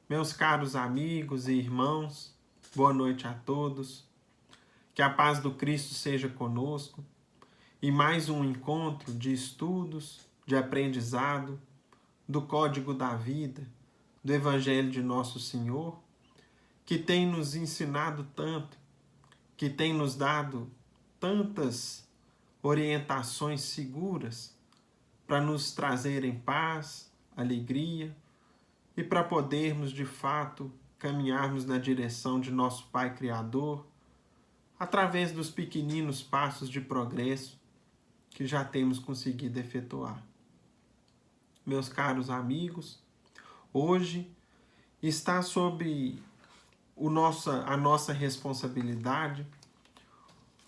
Meus caros amigos e irmãos, boa noite a todos. Que a paz do Cristo seja conosco. E mais um encontro de estudos, de aprendizado, do Código da Vida, do Evangelho de Nosso Senhor, que tem nos ensinado tanto, que tem nos dado tantas orientações seguras para nos trazerem paz, alegria e para podermos, de fato, caminharmos na direção de nosso Pai Criador, através dos pequeninos passos de progresso que já temos conseguido efetuar. Meus caros amigos, hoje está sob a nossa responsabilidade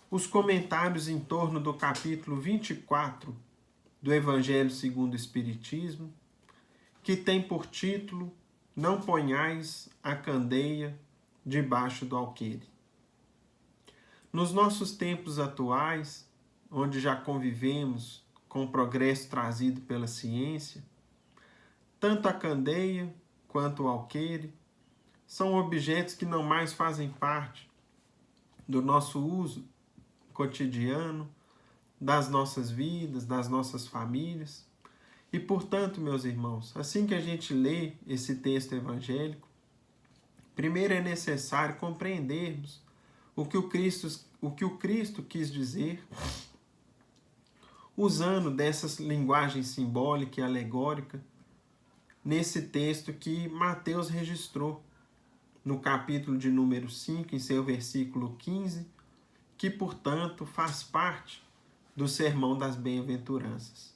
os comentários em torno do capítulo 24 do Evangelho segundo o Espiritismo, que tem por título Não ponhais a candeia debaixo do alqueire. Nos nossos tempos atuais, onde já convivemos com o progresso trazido pela ciência, tanto a candeia quanto o alqueire são objetos que não mais fazem parte do nosso uso cotidiano, das nossas vidas, das nossas famílias. E, portanto, meus irmãos, assim que a gente lê esse texto evangélico, primeiro é necessário compreendermos o que o Cristo quis dizer, usando dessa linguagem simbólica e alegórica, nesse texto que Mateus registrou, no capítulo de número 5, em seu versículo 15, que, portanto, faz parte do Sermão das Bem-aventuranças.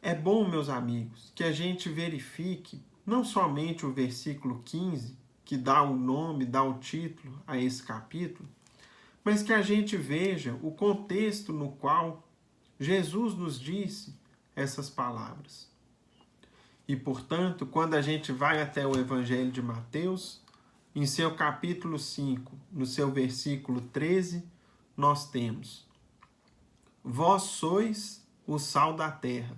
É bom, meus amigos, que a gente verifique não somente o versículo 15, que dá o nome, dá o título a esse capítulo, mas que a gente veja o contexto no qual Jesus nos disse essas palavras. E, portanto, quando a gente vai até o Evangelho de Mateus, em seu capítulo 5, no seu versículo 13, nós temos: Vós sois o sal da terra.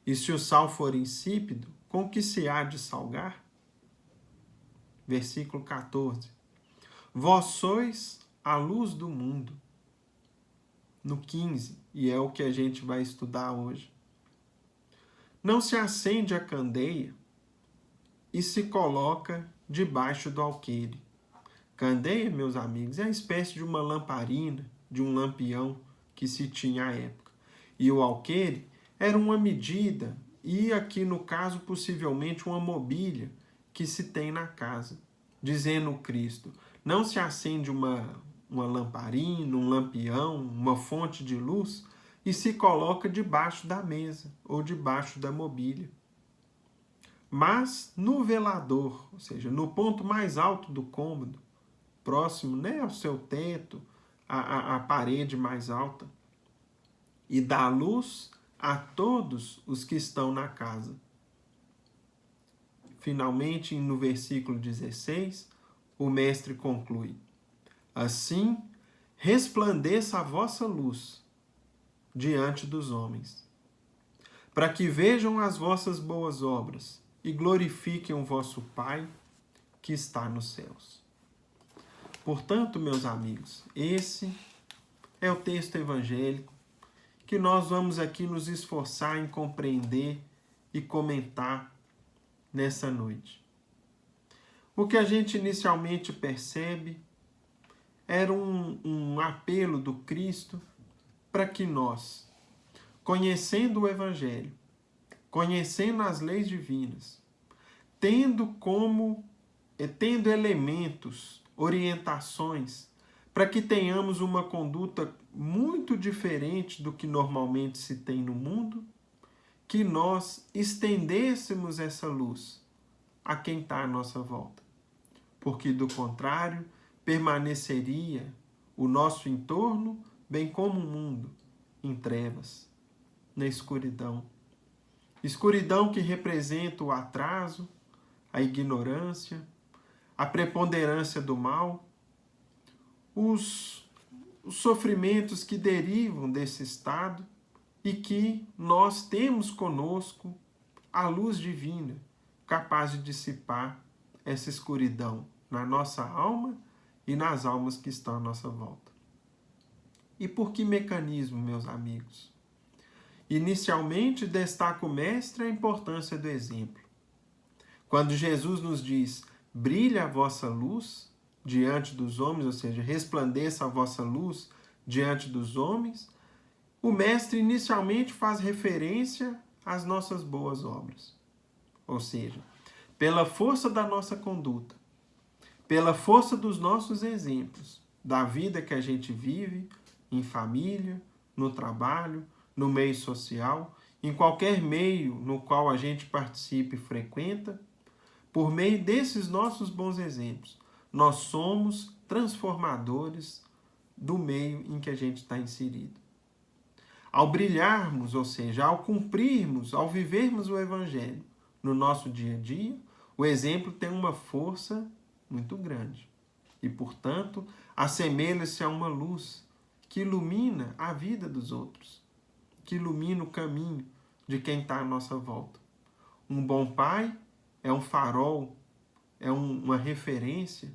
E se o sal for insípido, com que se há de salgar? Versículo 14. Vós sois a luz do mundo. No 15, e é o que a gente vai estudar hoje. Não se acende a candeia e se coloca debaixo do alqueire. Candeia, meus amigos, é a espécie de uma lamparina, de um lampião que se tinha à época. E o alqueire era uma medida, e aqui no caso possivelmente uma mobília que se tem na casa. Dizendo o Cristo, não se acende uma lamparina, um lampião, uma fonte de luz e se coloca debaixo da mesa ou debaixo da mobília. Mas no velador, ou seja, no ponto mais alto do cômodo, próximo, né, ao seu teto, à parede mais alta, e dá luz a todos os que estão na casa. Finalmente, no versículo 16, o mestre conclui: Assim resplandeça a vossa luz diante dos homens, para que vejam as vossas boas obras e glorifiquem o vosso Pai que está nos céus. Portanto, meus amigos, esse é o texto evangélico que nós vamos aqui nos esforçar em compreender e comentar nessa noite. O que a gente inicialmente percebe era um apelo do Cristo para que nós, conhecendo o Evangelho, conhecendo as leis divinas, tendo elementos, orientações, para que tenhamos uma conduta muito diferente do que normalmente se tem no mundo, que nós estendêssemos essa luz a quem está à nossa volta. Porque, do contrário, permaneceria o nosso entorno, bem como o mundo, em trevas, na escuridão. Escuridão que representa o atraso, a ignorância, a preponderância do mal, os sofrimentos que derivam desse estado e que nós temos conosco a luz divina, capaz de dissipar essa escuridão na nossa alma e nas almas que estão à nossa volta. E por que mecanismo, meus amigos? Inicialmente, destaca o Mestre a importância do exemplo. Quando Jesus nos diz, brilha a vossa luz diante dos homens, ou seja, resplandeça a vossa luz diante dos homens, o Mestre inicialmente faz referência às nossas boas obras. Ou seja, pela força da nossa conduta, pela força dos nossos exemplos, da vida que a gente vive, em família, no trabalho, no meio social, em qualquer meio no qual a gente participe e frequenta, por meio desses nossos bons exemplos, nós somos transformadores do meio em que a gente está inserido. Ao brilharmos, ou seja, ao cumprirmos, ao vivermos o Evangelho no nosso dia a dia, o exemplo tem uma força muito grande. E, portanto, assemelha-se a uma luz que ilumina a vida dos outros, que ilumina o caminho de quem está à nossa volta. Um bom pai é um farol, é uma referência,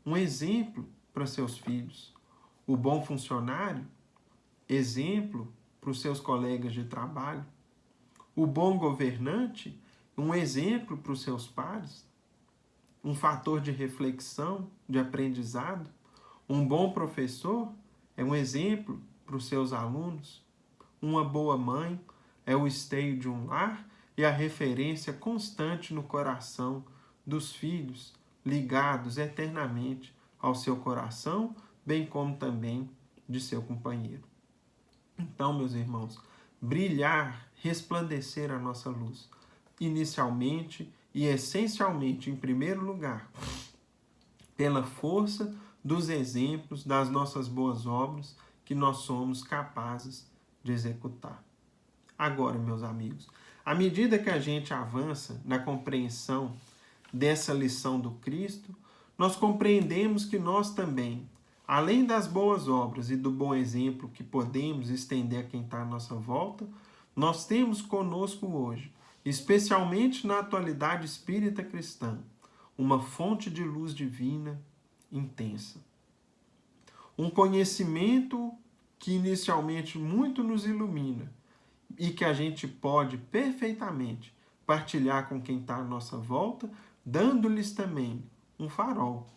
um exemplo para seus filhos. O bom funcionário, exemplo para os seus colegas de trabalho. O bom governante, um exemplo para os seus pares. Um fator de reflexão, de aprendizado. Um bom professor é um exemplo para os seus alunos. Uma boa mãe é o esteio de um lar e a referência constante no coração dos filhos, ligados eternamente ao seu coração, bem como também de seu companheiro. Então, meus irmãos, brilhar, resplandecer a nossa luz, inicialmente e essencialmente, em primeiro lugar, pela força dos exemplos das nossas boas obras que nós somos capazes de executar. Agora, meus amigos, à medida que a gente avança na compreensão dessa lição do Cristo, nós compreendemos que nós também, além das boas obras e do bom exemplo que podemos estender a quem está à nossa volta, nós temos conosco hoje, especialmente na atualidade espírita cristã, uma fonte de luz divina intensa. Um conhecimento que inicialmente muito nos ilumina e que a gente pode perfeitamente partilhar com quem está à nossa volta, dando-lhes também um farol,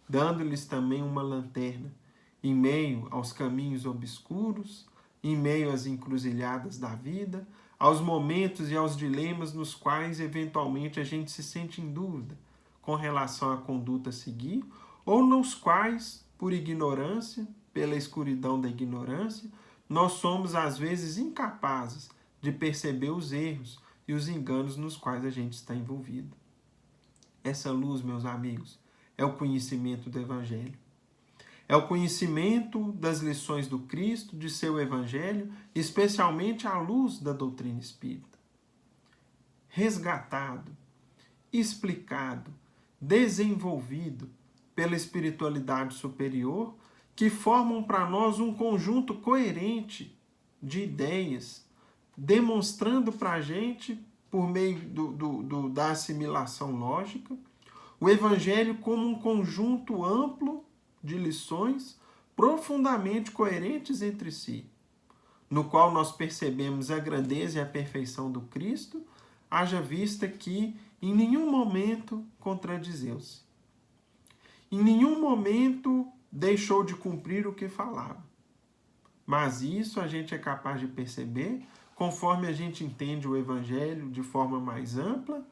dando-lhes também uma lanterna, em meio aos caminhos obscuros, em meio às encruzilhadas da vida, aos momentos e aos dilemas nos quais, eventualmente, a gente se sente em dúvida com relação à conduta a seguir, ou nos quais, por ignorância, pela escuridão da ignorância, nós somos, às vezes, incapazes de perceber os erros e os enganos nos quais a gente está envolvido. Essa luz, meus amigos, é o conhecimento do Evangelho. É o conhecimento das lições do Cristo, de seu Evangelho, especialmente à luz da doutrina espírita. Resgatado, explicado, desenvolvido pela espiritualidade superior, que formam para nós um conjunto coerente de ideias, demonstrando para a gente, por meio da assimilação lógica, o Evangelho como um conjunto amplo de lições profundamente coerentes entre si, no qual nós percebemos a grandeza e a perfeição do Cristo, haja vista que em nenhum momento contradizeu-se. Em nenhum momento deixou de cumprir o que falava. Mas isso a gente é capaz de perceber conforme a gente entende o Evangelho de forma mais ampla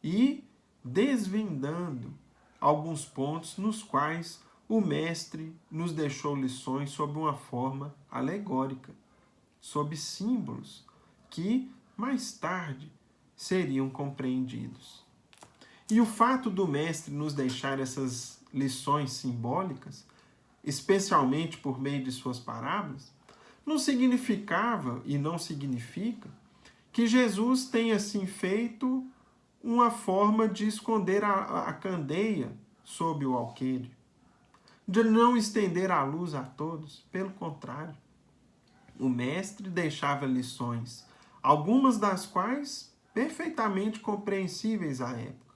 e desvendando alguns pontos nos quais o Mestre nos deixou lições sob uma forma alegórica, sob símbolos que, mais tarde, seriam compreendidos. E o fato do Mestre nos deixar essas lições simbólicas, especialmente por meio de suas parábolas, não significava e não significa que Jesus tenha assim feito uma forma de esconder a candeia sob o alqueire, de não estender a luz a todos. Pelo contrário, o Mestre deixava lições, algumas das quais perfeitamente compreensíveis à época,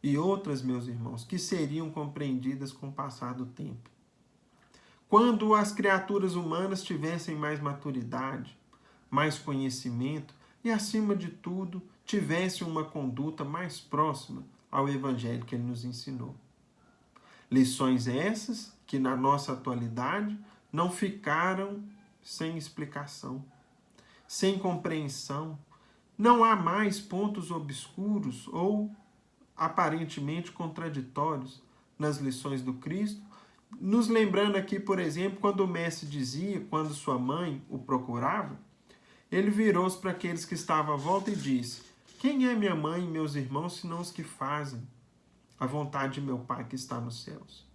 e outras, meus irmãos, que seriam compreendidas com o passar do tempo. Quando as criaturas humanas tivessem mais maturidade, mais conhecimento e, acima de tudo, tivessem uma conduta mais próxima ao Evangelho que ele nos ensinou. Lições essas que, na nossa atualidade, não ficaram sem explicação, sem compreensão. Não há mais pontos obscuros ou aparentemente contraditórios nas lições do Cristo, nos lembrando aqui, por exemplo, quando o mestre dizia, quando sua mãe o procurava, ele virou-se para aqueles que estavam à volta e disse: quem é minha mãe e meus irmãos, senão os que fazem a vontade de meu Pai que está nos céus?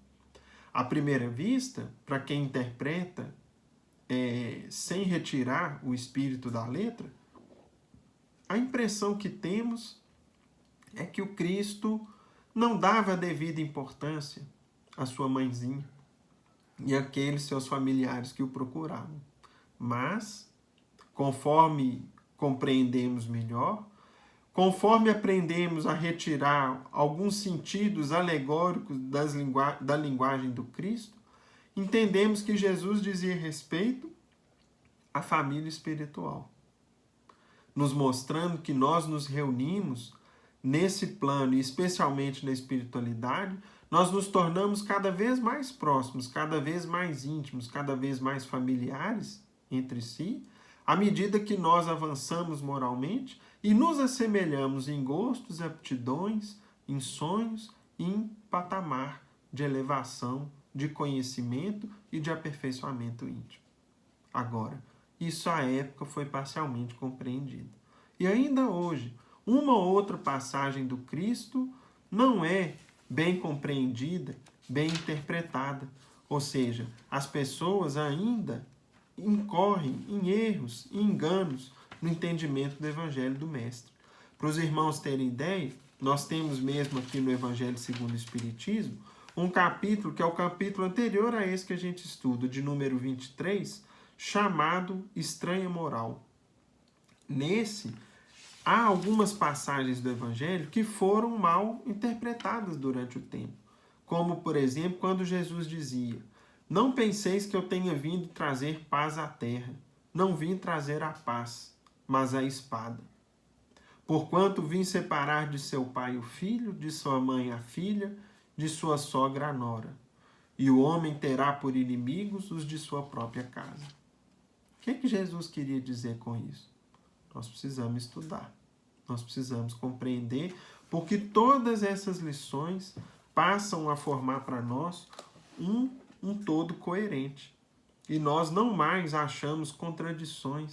À primeira vista, para quem interpreta sem retirar o espírito da letra, a impressão que temos é que o Cristo não dava a devida importância à sua mãezinha e àqueles seus familiares que o procuravam. Mas, conforme compreendemos melhor, conforme aprendemos a retirar alguns sentidos alegóricos da linguagem do Cristo, entendemos que Jesus dizia respeito à família espiritual, nos mostrando que nós nos reunimos nesse plano, e especialmente na espiritualidade, nós nos tornamos cada vez mais próximos, cada vez mais íntimos, cada vez mais familiares entre si, à medida que nós avançamos moralmente e nos assemelhamos em gostos, aptidões, em sonhos e em patamar de elevação, de conhecimento e de aperfeiçoamento íntimo. Agora, isso à época foi parcialmente compreendido. E ainda hoje, uma ou outra passagem do Cristo não é bem compreendida, bem interpretada. Ou seja, as pessoas ainda incorrem em erros e enganos no entendimento do Evangelho do Mestre. Para os irmãos terem ideia, nós temos mesmo aqui no Evangelho segundo o Espiritismo um capítulo que é o capítulo anterior a esse que a gente estuda, de número 23, chamado Estranha Moral. Nesse, há algumas passagens do Evangelho que foram mal interpretadas durante o tempo. Como, por exemplo, quando Jesus dizia: não penseis que eu tenha vindo trazer paz à terra. Não vim trazer a paz, mas a espada. Porquanto vim separar de seu pai o filho, de sua mãe a filha, de sua sogra a nora. E o homem terá por inimigos os de sua própria casa. O que Jesus queria dizer com isso? Nós precisamos estudar. Nós precisamos compreender, porque todas essas lições passam a formar para nós um todo coerente. E nós não mais achamos contradições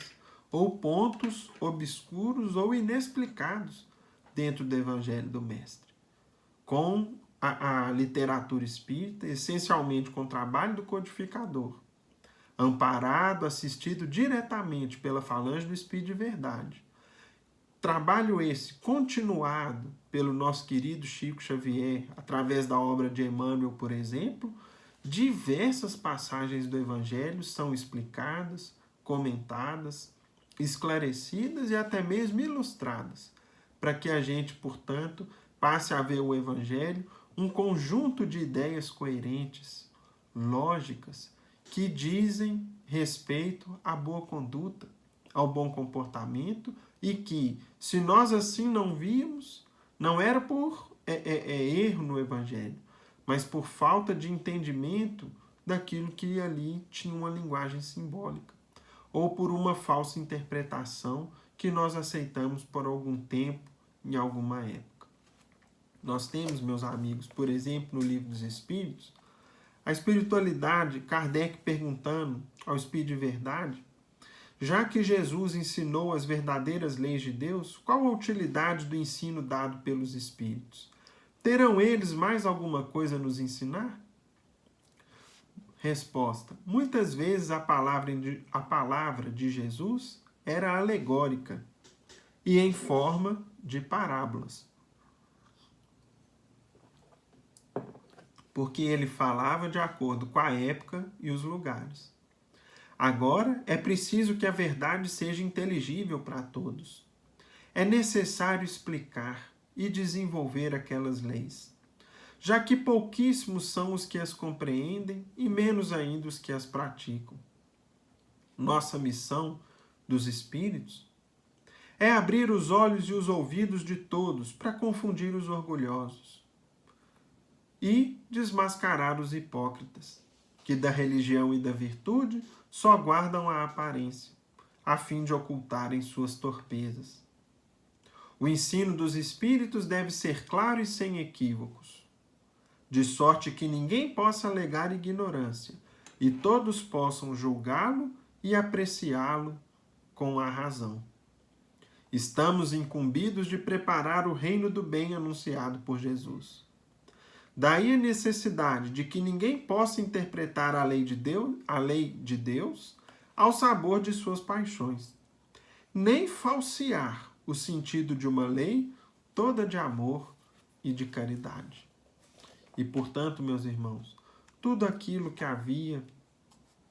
ou pontos obscuros ou inexplicados dentro do Evangelho do Mestre. Com a literatura espírita, essencialmente com o trabalho do codificador, amparado, assistido diretamente pela falange do Espírito de Verdade. Trabalho esse continuado pelo nosso querido Chico Xavier, através da obra de Emmanuel, por exemplo, diversas passagens do Evangelho são explicadas, comentadas, esclarecidas e até mesmo ilustradas, para que a gente, portanto, passe a ver o Evangelho um conjunto de ideias coerentes, lógicas, que dizem respeito à boa conduta, ao bom comportamento, e que, se nós assim não víamos, não era por erro no Evangelho, mas por falta de entendimento daquilo que ali tinha uma linguagem simbólica, ou por uma falsa interpretação que nós aceitamos por algum tempo, em alguma época. Nós temos, meus amigos, por exemplo, no Livro dos Espíritos, a espiritualidade, Kardec perguntando ao Espírito de Verdade: já que Jesus ensinou as verdadeiras leis de Deus, qual a utilidade do ensino dado pelos Espíritos? Terão eles mais alguma coisa a nos ensinar? Resposta: muitas vezes a palavra de Jesus era alegórica e em forma de parábolas, porque ele falava de acordo com a época e os lugares. Agora, é preciso que a verdade seja inteligível para todos. é necessário explicar e desenvolver aquelas leis, já que pouquíssimos são os que as compreendem e menos ainda os que as praticam. Nossa missão dos espíritos é abrir os olhos e os ouvidos de todos para confundir os orgulhosos e desmascarar os hipócritas, que da religião e da virtude só guardam a aparência, a fim de ocultarem suas torpezas. O ensino dos espíritos deve ser claro e sem equívocos, de sorte que ninguém possa alegar ignorância e todos possam julgá-lo e apreciá-lo com a razão. Estamos incumbidos de preparar o reino do bem anunciado por Jesus. Daí a necessidade de que ninguém possa interpretar a lei de Deus ao sabor de suas paixões, nem falsear o sentido de uma lei toda de amor e de caridade. E, portanto, meus irmãos, tudo aquilo que havia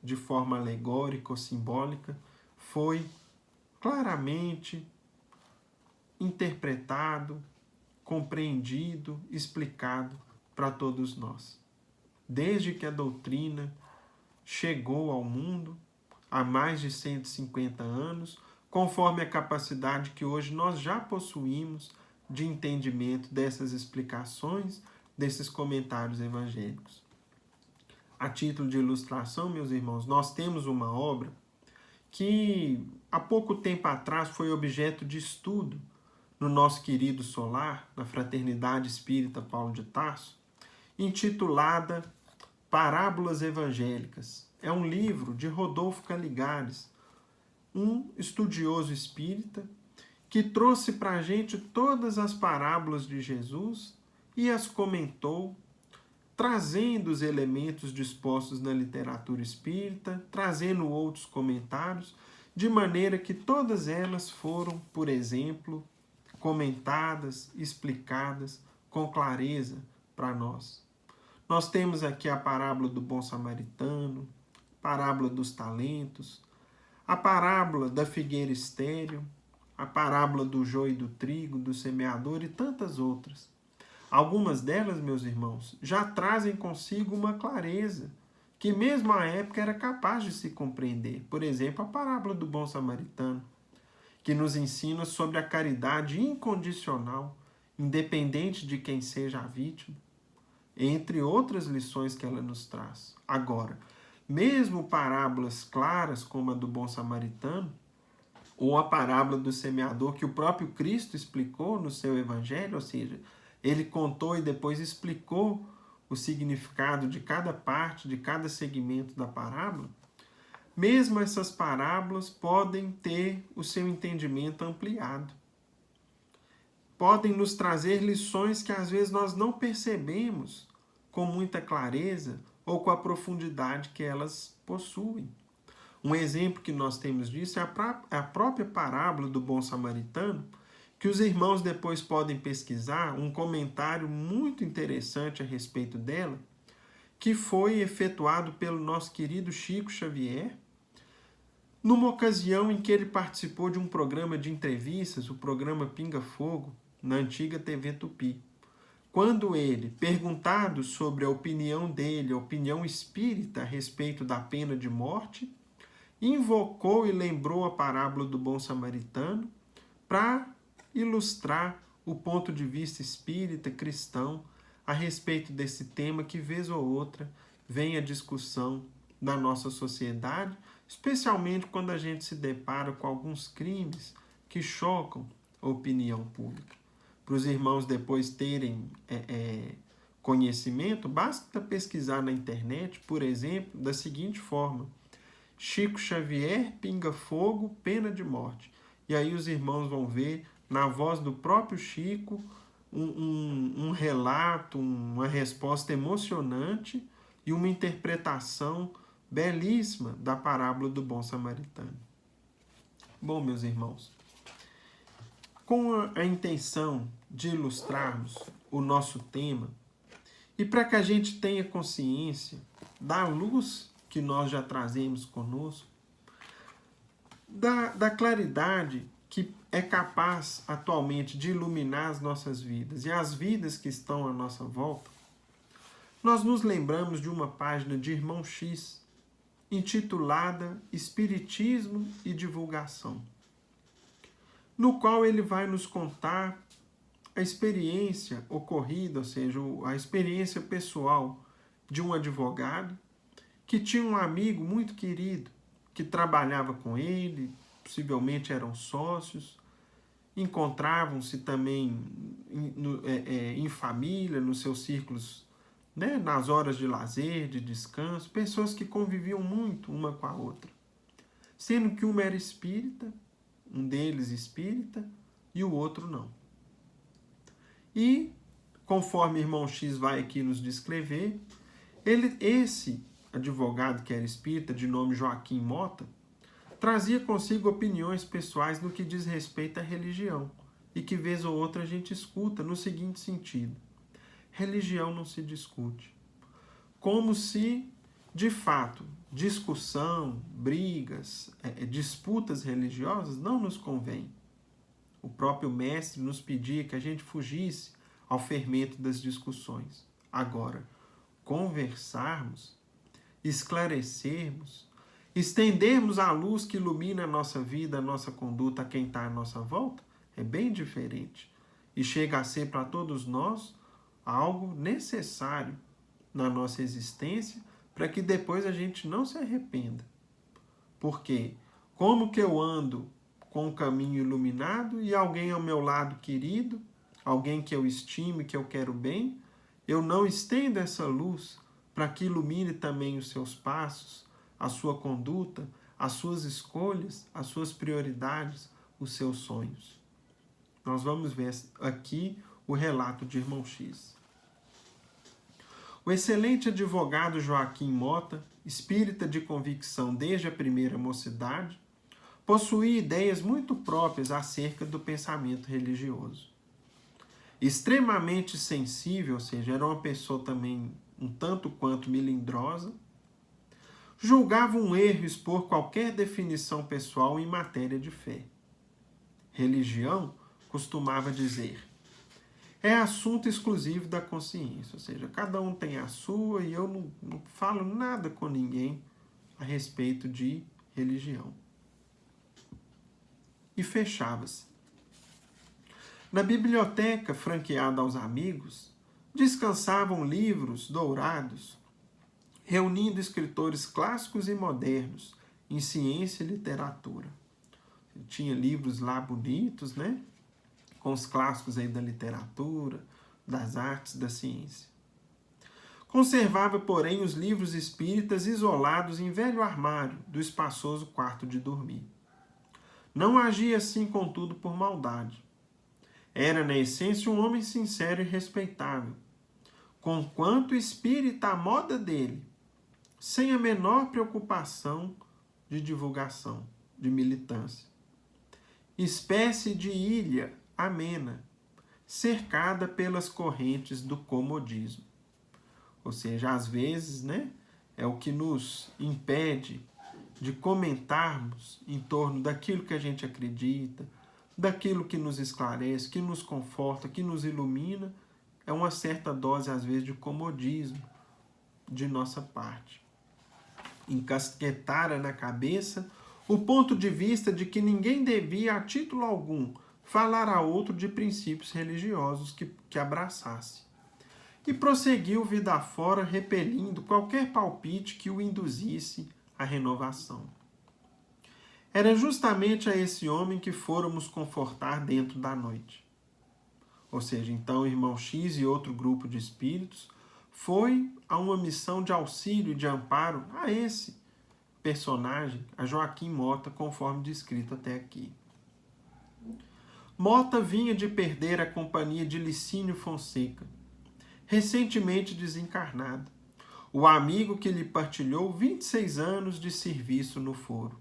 de forma alegórica ou simbólica foi claramente interpretado, compreendido, explicado para todos nós. Desde que a doutrina chegou ao mundo, há mais de 150 anos, conforme a capacidade que hoje nós já possuímos de entendimento dessas explicações, desses comentários evangélicos. A título de ilustração, meus irmãos, nós temos uma obra que há pouco tempo atrás foi objeto de estudo no nosso querido solar, na Fraternidade Espírita Paulo de Tarso, intitulada Parábolas Evangélicas. É um livro de Rodolfo Caligares, um estudioso espírita que trouxe para a gente todas as parábolas de Jesus e as comentou, trazendo os elementos dispostos na literatura espírita, trazendo outros comentários, de maneira que todas elas foram, por exemplo, comentadas, explicadas com clareza para nós. Nós temos aqui a parábola do bom samaritano, a parábola dos talentos, a parábola da figueira estéril, a parábola do joio e do trigo, do semeador e tantas outras. Algumas delas, meus irmãos, já trazem consigo uma clareza que mesmo à época era capaz de se compreender. Por exemplo, a parábola do bom samaritano, que nos ensina sobre a caridade incondicional, independente de quem seja a vítima, entre outras lições que ela nos traz. Agora, mesmo parábolas claras como a do bom samaritano, ou a parábola do semeador que o próprio Cristo explicou no seu evangelho, ou seja, ele contou e depois explicou o significado de cada parte, de cada segmento da parábola, mesmo essas parábolas podem ter o seu entendimento ampliado. Podem nos trazer lições que às vezes nós não percebemos com muita clareza ou com a profundidade que elas possuem. Um exemplo que nós temos disso é a própria parábola do bom samaritano, que os irmãos depois podem pesquisar, um comentário muito interessante a respeito dela, que foi efetuado pelo nosso querido Chico Xavier, numa ocasião em que ele participou de um programa de entrevistas, o programa Pinga Fogo, na antiga TV Tupi. Quando ele, perguntado sobre a opinião dele, a opinião espírita a respeito da pena de morte, invocou e lembrou a parábola do bom samaritano para ilustrar o ponto de vista espírita cristão a respeito desse tema que, vez ou outra, vem à discussão da nossa sociedade, especialmente quando a gente se depara com alguns crimes que chocam a opinião pública. Para os irmãos depois terem conhecimento, basta pesquisar na internet, por exemplo, da seguinte forma: Chico Xavier, Pinga Fogo, pena de morte. E aí os irmãos vão ver, na voz do próprio Chico, um relato, uma resposta emocionante e uma interpretação belíssima da parábola do bom samaritano. Bom, meus irmãos, com a intenção de ilustrarmos o nosso tema e para que a gente tenha consciência da luz que nós já trazemos conosco, da claridade que é capaz atualmente de iluminar as nossas vidas e as vidas que estão à nossa volta, nós nos lembramos de uma página de Irmão X, intitulada Espiritismo e Divulgação, no qual ele vai nos contar a experiência ocorrida, ou seja, a experiência pessoal de um advogado que tinha um amigo muito querido, que trabalhava com ele, possivelmente eram sócios, encontravam-se também em família, nos seus círculos, né, nas horas de lazer, de descanso, pessoas que conviviam muito uma com a outra, sendo que uma era espírita, um deles espírita, e o outro não. E, conforme o Irmão X vai aqui nos descrever, esse advogado que era espírita, de nome Joaquim Mota, trazia consigo opiniões pessoais no que diz respeito à religião, e que vez ou outra a gente escuta no seguinte sentido: religião não se discute. Como se, de fato, discussão, brigas, disputas religiosas não nos convém. O próprio mestre nos pedia que a gente fugisse ao fermento das discussões. Agora, conversarmos, esclarecermos, estendermos a luz que ilumina a nossa vida, a nossa conduta, a quem está à nossa volta, é bem diferente. E chega a ser para todos nós algo necessário na nossa existência para que depois a gente não se arrependa. Porque como que eu ando com um caminho iluminado e alguém ao meu lado querido, alguém que eu estimo e que eu quero bem, eu não estendo essa luz para que ilumine também os seus passos, a sua conduta, as suas escolhas, as suas prioridades, os seus sonhos. Nós vamos ver aqui o relato de Irmão X. O excelente advogado Joaquim Mota, espírita de convicção desde a primeira mocidade, possuía ideias muito próprias acerca do pensamento religioso. Extremamente sensível, ou seja, era uma pessoa também um tanto quanto melindrosa, julgava um erro expor qualquer definição pessoal em matéria de fé. Religião, costumava dizer, é assunto exclusivo da consciência, ou seja, cada um tem a sua e eu não falo nada com ninguém a respeito de religião. E fechava-se. Na biblioteca franqueada aos amigos, descansavam livros dourados, reunindo escritores clássicos e modernos em ciência e literatura. Tinha livros lá bonitos, né? Com os clássicos aí da literatura, das artes, da ciência. Conservava, porém, os livros espíritas isolados em velho armário do espaçoso quarto de dormir. Não agia assim, contudo, por maldade. Era, na essência, um homem sincero e respeitável, conquanto espírita à moda dele, sem a menor preocupação de divulgação, de militância. Espécie de ilha amena, cercada pelas correntes do comodismo. Ou seja, às vezes, né, é o que nos impede de comentarmos em torno daquilo que a gente acredita, daquilo que nos esclarece, que nos conforta, que nos ilumina, é uma certa dose, às vezes, de comodismo de nossa parte. Encasquetara na cabeça o ponto de vista de que ninguém devia, a título algum, falar a outro de princípios religiosos que abraçasse. E prosseguiu vida afora, repelindo qualquer palpite que o induzisse à renovação. Era justamente a esse homem que fôramos confortar dentro da noite. Ou seja, então o irmão X e outro grupo de espíritos foi a uma missão de auxílio e de amparo a esse personagem, a Joaquim Mota, conforme descrito até aqui. Mota vinha de perder a companhia de Licínio Fonseca, recentemente desencarnado, o amigo que lhe partilhou 26 anos de serviço no foro.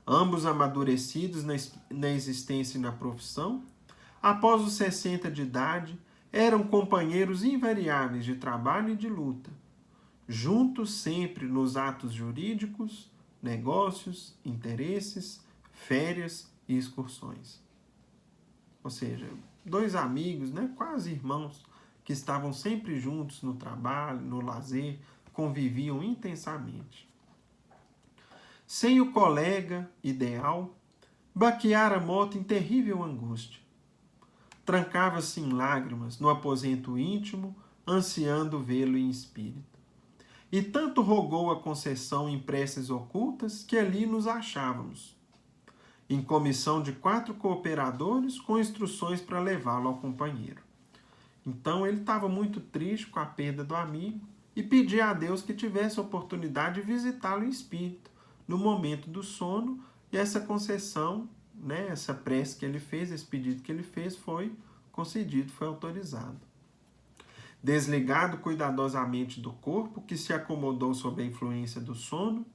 Ambos amadurecidos na existência e na profissão, após os 60 de idade, eram companheiros invariáveis de trabalho e de luta, juntos sempre nos atos jurídicos, negócios, interesses, férias e excursões. ou seja, dois amigos, né, quase irmãos, que estavam sempre juntos no trabalho, no lazer, conviviam intensamente. Sem o colega ideal, baqueara Mota em terrível angústia. Trancava-se em lágrimas no aposento íntimo, ansiando vê-lo em espírito. E tanto rogou a concessão em preces ocultas que ali nos achávamos, em comissão de 4 cooperadores com instruções para levá-lo ao companheiro. Então ele estava muito triste com a perda do amigo e pedia a Deus que tivesse a oportunidade de visitá-lo em espírito, no momento do sono, e essa concessão, né, essa prece que ele fez, esse pedido que ele fez, foi concedido, foi autorizado. Desligado cuidadosamente do corpo, que se acomodou sob a influência do sono,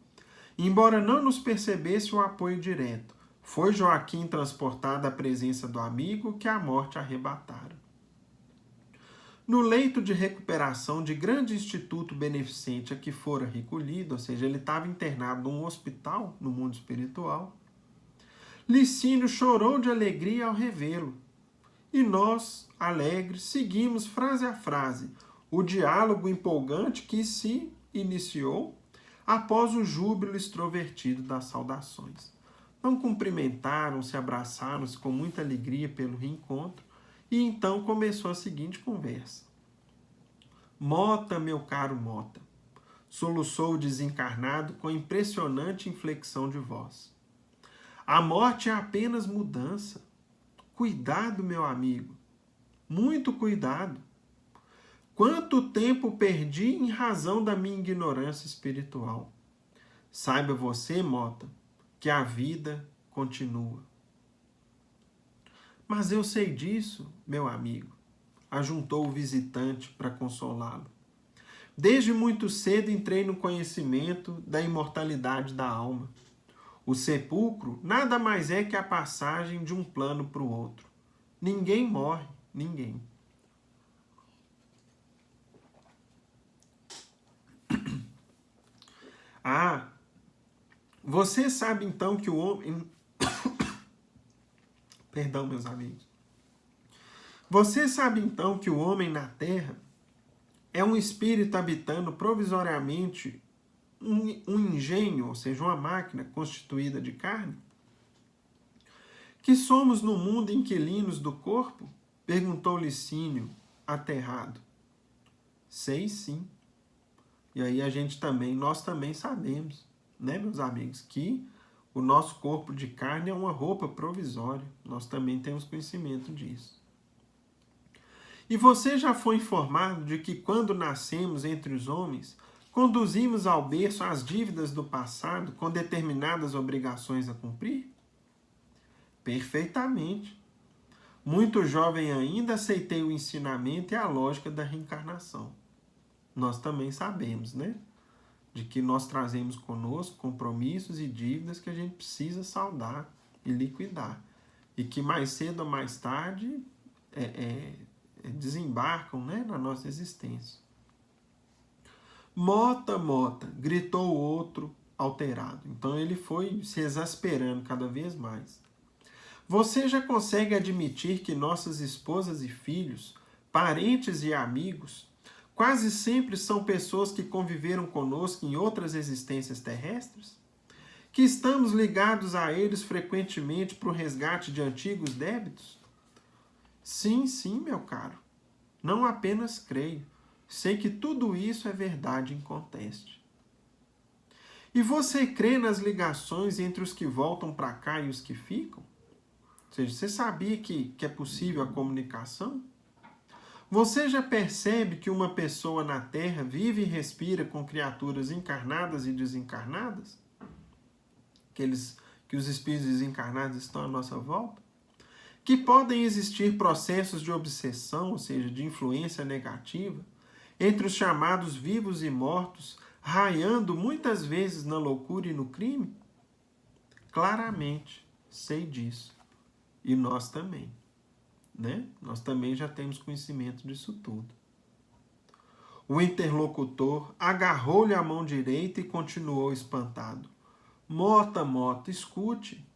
embora não nos percebesse o apoio direto, foi Joaquim transportado à presença do amigo que a morte arrebatara. No leito de recuperação de grande instituto beneficente a que fora recolhido, ou seja, ele estava internado num hospital no mundo espiritual, Licínio chorou de alegria ao revê-lo. E nós, alegres, seguimos frase a frase o diálogo empolgante que se iniciou após o júbilo extrovertido das saudações. Então cumprimentaram, se abraçaram-se com muita alegria pelo reencontro, e então começou a seguinte conversa. Mota, meu caro Mota, soluçou o desencarnado com impressionante inflexão de voz. A morte é apenas mudança. Cuidado, meu amigo, muito cuidado. Quanto tempo perdi em razão da minha ignorância espiritual. Saiba você, Mota, que a vida continua. Mas eu sei disso, meu amigo, ajuntou o visitante para consolá-lo. Desde muito cedo entrei no conhecimento da imortalidade da alma. O sepulcro nada mais é que a passagem de um plano para o outro. Ninguém morre, ninguém. Ah, você sabe então que o homem... Perdão, meus amigos. Você sabe então que o homem na Terra é um espírito habitando provisoriamente um engenho, ou seja, uma máquina constituída de carne? Que somos no mundo inquilinos do corpo? Perguntou Licínio, aterrado. Sei sim. E aí nós também sabemos, né, meus amigos, que o nosso corpo de carne é uma roupa provisória. Nós também temos conhecimento disso. E você já foi informado de que quando nascemos entre os homens, conduzimos ao berço as dívidas do passado com determinadas obrigações a cumprir? Perfeitamente. Muito jovem ainda, aceitei o ensinamento e a lógica da reencarnação. Nós também sabemos, né? De que nós trazemos conosco compromissos e dívidas que a gente precisa saldar e liquidar. E que mais cedo ou mais tarde desembarcam, né, na nossa existência. Mota, Mota, gritou o outro alterado. Então ele foi se exasperando cada vez mais. Você já consegue admitir que nossas esposas e filhos, parentes e amigos, quase sempre são pessoas que conviveram conosco em outras existências terrestres? Que estamos ligados a eles frequentemente para o resgate de antigos débitos? Sim, sim, meu caro. Não apenas creio. Sei que tudo isso é verdade inconteste. E você crê nas ligações entre os que voltam para cá e os que ficam? Ou seja, você sabia que é possível a comunicação? Você já percebe que uma pessoa na Terra vive e respira com criaturas encarnadas e desencarnadas? Que os espíritos desencarnados estão à nossa volta? Que podem existir processos de obsessão, ou seja, de influência negativa, entre os chamados vivos e mortos, raiando muitas vezes na loucura e no crime? Claramente, sei disso. E nós também, né? Nós também já temos conhecimento disso tudo. O interlocutor agarrou-lhe a mão direita e continuou espantado. Mota, Mota, escute.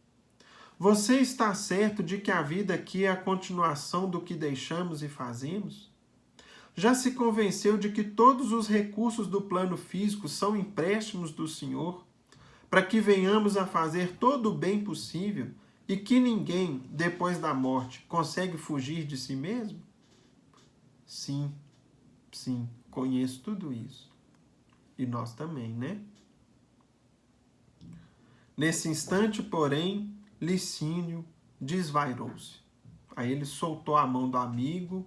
Você está certo de que a vida aqui é a continuação do que deixamos e fazemos? Já se convenceu de que todos os recursos do plano físico são empréstimos do Senhor, para que venhamos a fazer todo o bem possível e que ninguém, depois da morte, consegue fugir de si mesmo? Sim, sim, conheço tudo isso. E nós também, né? Nesse instante, porém, Licínio desvairou-se. Aí ele soltou a mão do amigo,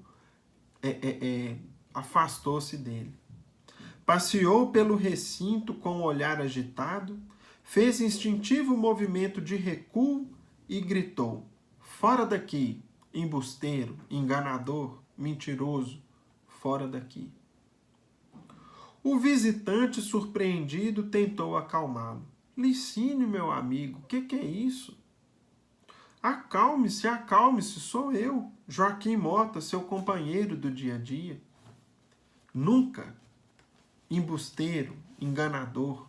afastou-se dele. Passeou pelo recinto com o olhar agitado, fez instintivo movimento de recuo e gritou: fora daqui, embusteiro, enganador, mentiroso, fora daqui. O visitante, surpreendido, tentou acalmá-lo. Licínio, meu amigo, o que é isso? Acalme-se, acalme-se, sou eu, Joaquim Mota, seu companheiro do dia a dia. Nunca, embusteiro, enganador.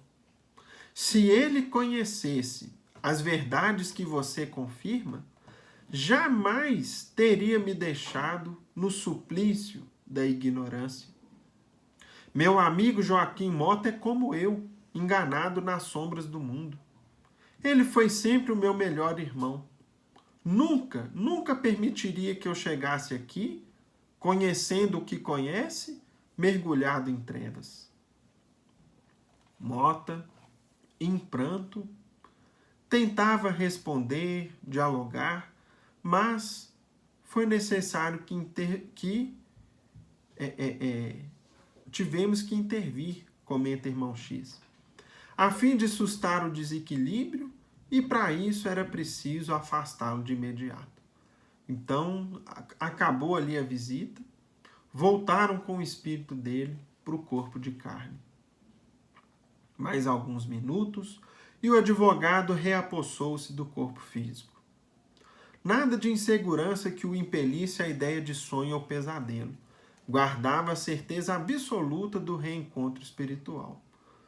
Se ele conhecesse as verdades que você confirma, jamais teria me deixado no suplício da ignorância. Meu amigo Joaquim Mota é como eu, enganado nas sombras do mundo. Ele foi sempre o meu melhor irmão. Nunca, nunca permitiria que eu chegasse aqui, conhecendo o que conhece, mergulhado em trevas. Mota, em pranto, tentava responder, dialogar, mas foi necessário que tivemos que intervir, comenta irmão X, a fim de sustar o desequilíbrio, e para isso era preciso afastá-lo de imediato. Então, acabou ali a visita, voltaram com o espírito dele para o corpo de carne. Mais alguns minutos, e o advogado reapossou-se do corpo físico. Nada de insegurança que o impelisse à ideia de sonho ou pesadelo. Guardava a certeza absoluta do reencontro espiritual.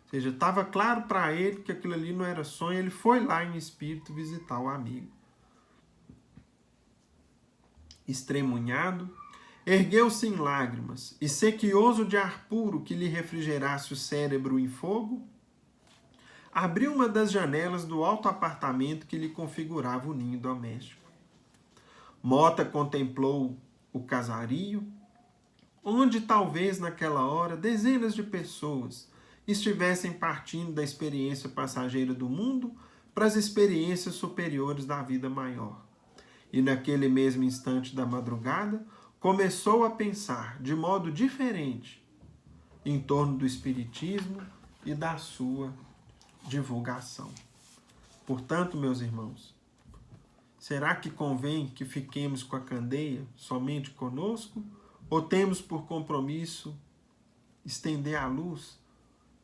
Ou seja, estava claro para ele que aquilo ali não era sonho, ele foi lá em espírito visitar o amigo. Estremunhado, ergueu-se em lágrimas e, sequioso de ar puro que lhe refrigerasse o cérebro em fogo, abriu uma das janelas do alto apartamento que lhe configurava o ninho doméstico. Mota contemplou o casario, onde talvez naquela hora dezenas de pessoas estivessem partindo da experiência passageira do mundo para as experiências superiores da vida maior. E naquele mesmo instante da madrugada, começou a pensar de modo diferente em torno do Espiritismo e da sua divulgação. Portanto, meus irmãos, será que convém que fiquemos com a candeia somente conosco, ou temos por compromisso estender a luz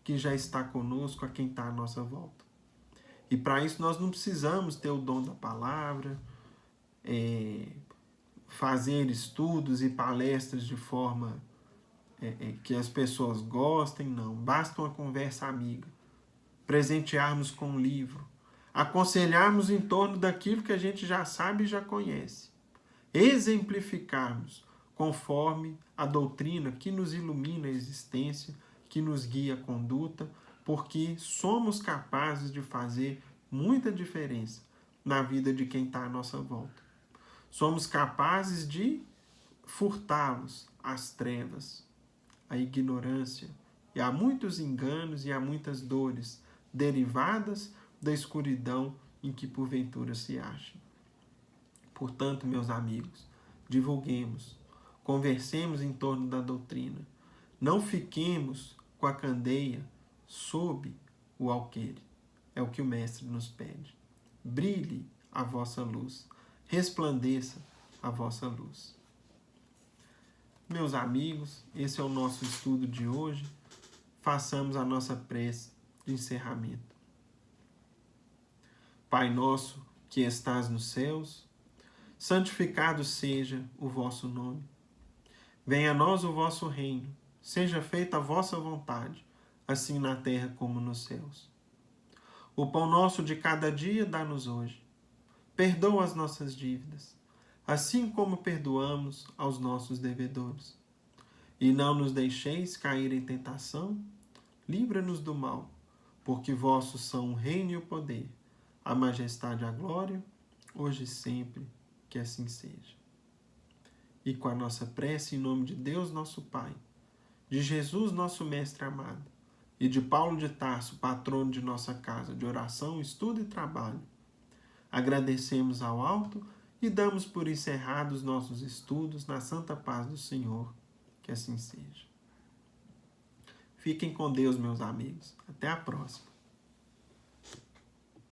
que já está conosco a quem está à nossa volta? E para isso nós não precisamos ter o dom da palavra, fazer estudos e palestras de forma que as pessoas gostem, não. Basta uma conversa amiga, presentearmos com um livro, aconselharmos em torno daquilo que a gente já sabe e já conhece, exemplificarmos conforme a doutrina que nos ilumina a existência, que nos guia a conduta, porque somos capazes de fazer muita diferença na vida de quem está à nossa volta. Somos capazes de furtá-los às trevas, à ignorância, e há muitos enganos e há muitas dores derivadas da escuridão em que porventura se acham. Portanto, meus amigos, divulguemos, conversemos em torno da doutrina. Não fiquemos com a candeia sob o alqueire. É o que o Mestre nos pede. Brilhe a vossa luz, resplandeça a vossa luz. Meus amigos, esse é o nosso estudo de hoje. Façamos a nossa prece de encerramento. Pai nosso, que estás nos céus, santificado seja o vosso nome. Venha a nós o vosso reino, seja feita a vossa vontade, assim na terra como nos céus. O pão nosso de cada dia dá-nos hoje. perdoa as nossas dívidas, assim como perdoamos aos nossos devedores. E não nos deixeis cair em tentação, livra-nos do mal, porque vossos são o reino e o poder, a majestade e a glória, hoje e sempre, que assim seja. E com a nossa prece, em nome de Deus nosso Pai, de Jesus nosso Mestre amado, e de Paulo de Tarso, patrono de nossa casa de oração, estudo e trabalho, agradecemos ao alto e damos por encerrados nossos estudos na santa paz do Senhor, que assim seja. Fiquem com Deus, meus amigos. Até a próxima.